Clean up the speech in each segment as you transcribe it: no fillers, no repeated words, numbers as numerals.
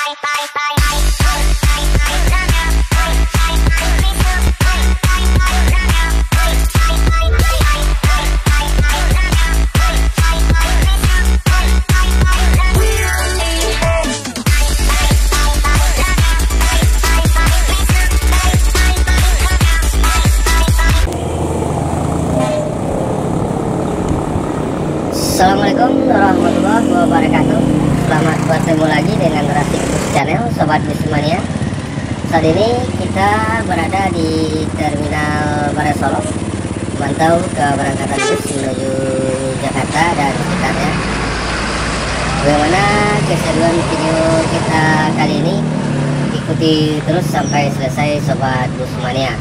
Assalamualaikum warahmatullahi wabarakatuh. Selamat bertemu lagi dengan Rasik Channel, Sobat Bismania. Saat ini kita berada di Terminal Barat Solo, memantau keberangkatan bus menuju Jakarta dan sekitarnya. Bagaimana keseruan video kita kali ini? Ikuti terus sampai selesai, Sobat Bismania.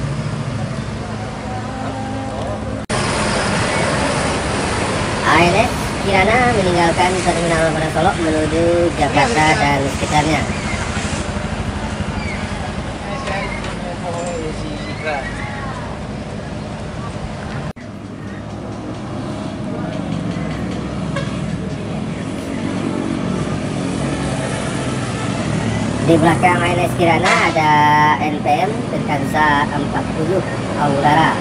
ANS Kirana meninggalkan Terminal Barat Solo menuju Jakarta dan sekitarnya. Di belakang ANS Kirana ada NPM Tirkansa 40 Aurora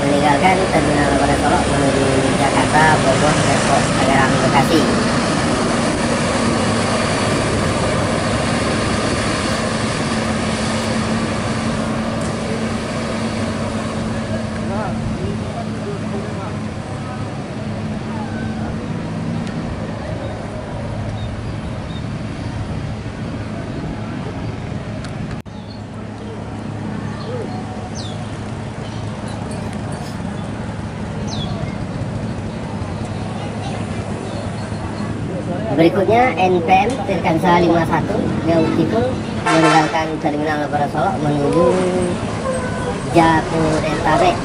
meninggalkan Terminal Barat Solo menuju Jakarta, Bogor, Depok, Tangerang, Bekasi. Berikutnya NPM Tirkansa 51 Beautiful meninggalkan Terminal Barat Solo menuju Jabodetabek.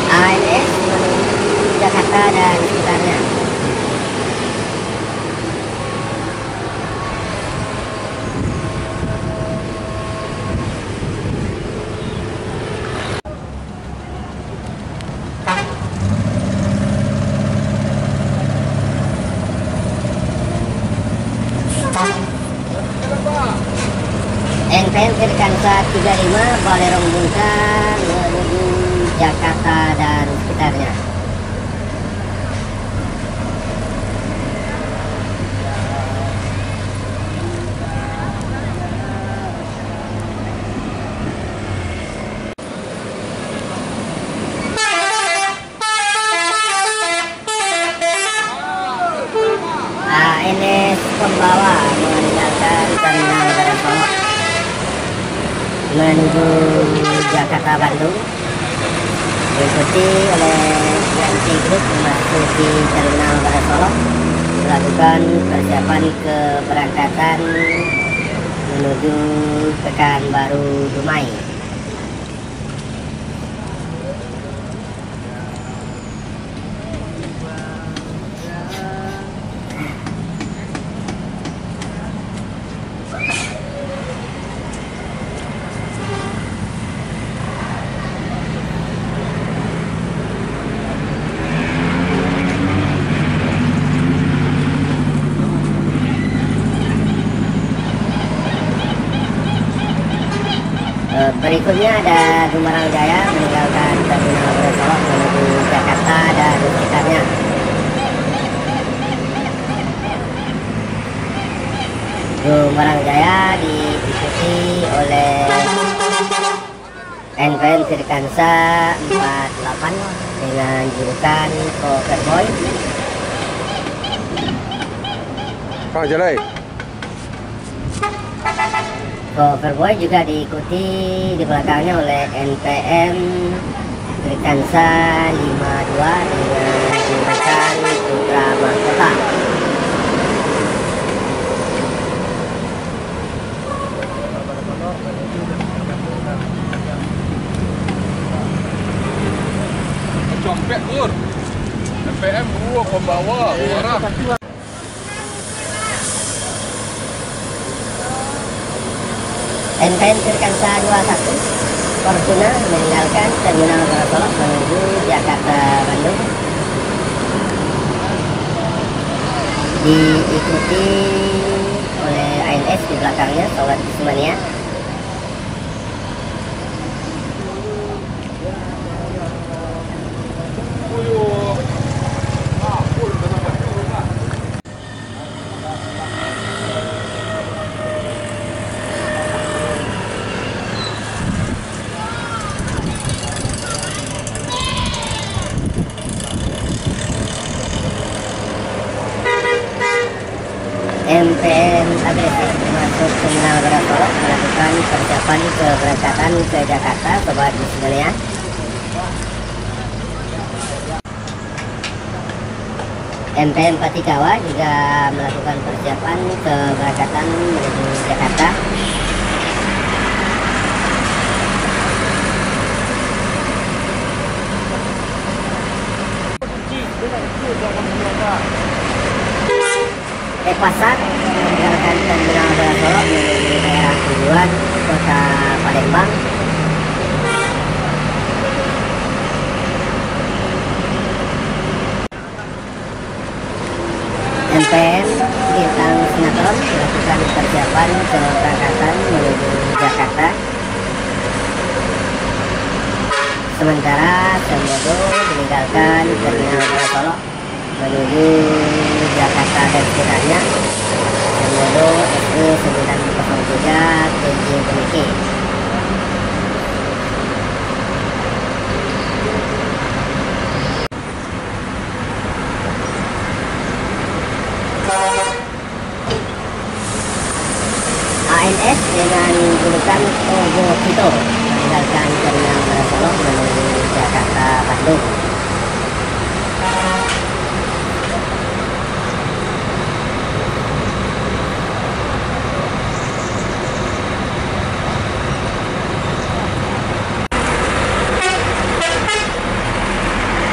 ANS menuju Jakarta dan sekitarnya. NPM Tirkansa 35 Balerong Bungkang menuju Jakarta dan sekitarnya. ANS Pembawa meninggalkan Terminal Barat Solo menuju Jakarta Bandung, diikuti oleh GNC Group memasuki Terminal Barat Solo, melakukan persiapan keberangkatan menuju Pekanbaru Dumai. Berikutnya ada Gumarang Jaya meninggalkan Terminal Barat Solo menuju Jakarta dan sekitarnya. Gumarang Jaya diikuti oleh NPM Tirkansa 48 dengan julukan Coverboy. Pak Jalai. Coverboy juga diikuti di belakangnya oleh NPM Tirkansa 52 dengan julukan Putra Mahkota. Compet Pur. NPM 2 Pembawa Aurora. NPM Tirkansa 21 Fortuna meninggalkan Terminal Barasolok menuju Jakarta Bandung, diikuti oleh ANS di belakangnya, Sobat Bismania. MPM agresif masuk Terminal Barasolok melakukan persiapan keberangkatan ke Jakarta, Sobat Bismania. MPM Patikawa juga melakukan persiapan keberangkatan menuju Jakarta. Pasar meninggalkan Terminal Barasolok menuju daerah tujuan Kota Palembang. MPM Bintang Sinetron melakukan persiapan keberangkatan menuju Jakarta. Sementara Semodo meninggalkan Terminal Barasolok menuju Jakarta dan sekitarnya. Semodo SE903 TJ Beniki. ANS dengan julukan Ogo Kito meninggalkan Terminal Barasolok menuju Jakarta Bandung.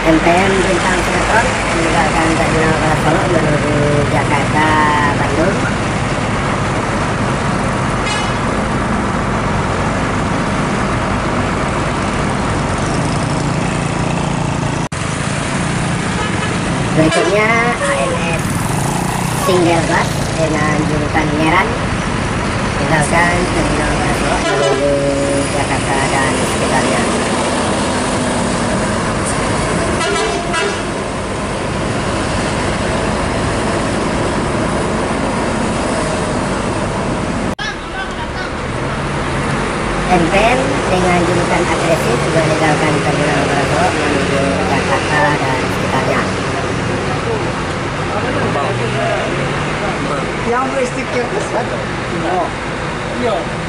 MPM Bintang Sinetron meninggalkan Terminal Barasolok menuju Jakarta Bandung. Berikutnya ANS Single Bus dengan julukan Nyeran meninggalkan Terminal Barasolok menuju Jakarta dan sekitarnya. MPM dengan julukan agresif juga meninggalkan Terminal Barasolok menuju Jakarta dan sekitarnya. Yang beristik ya, oh, iya.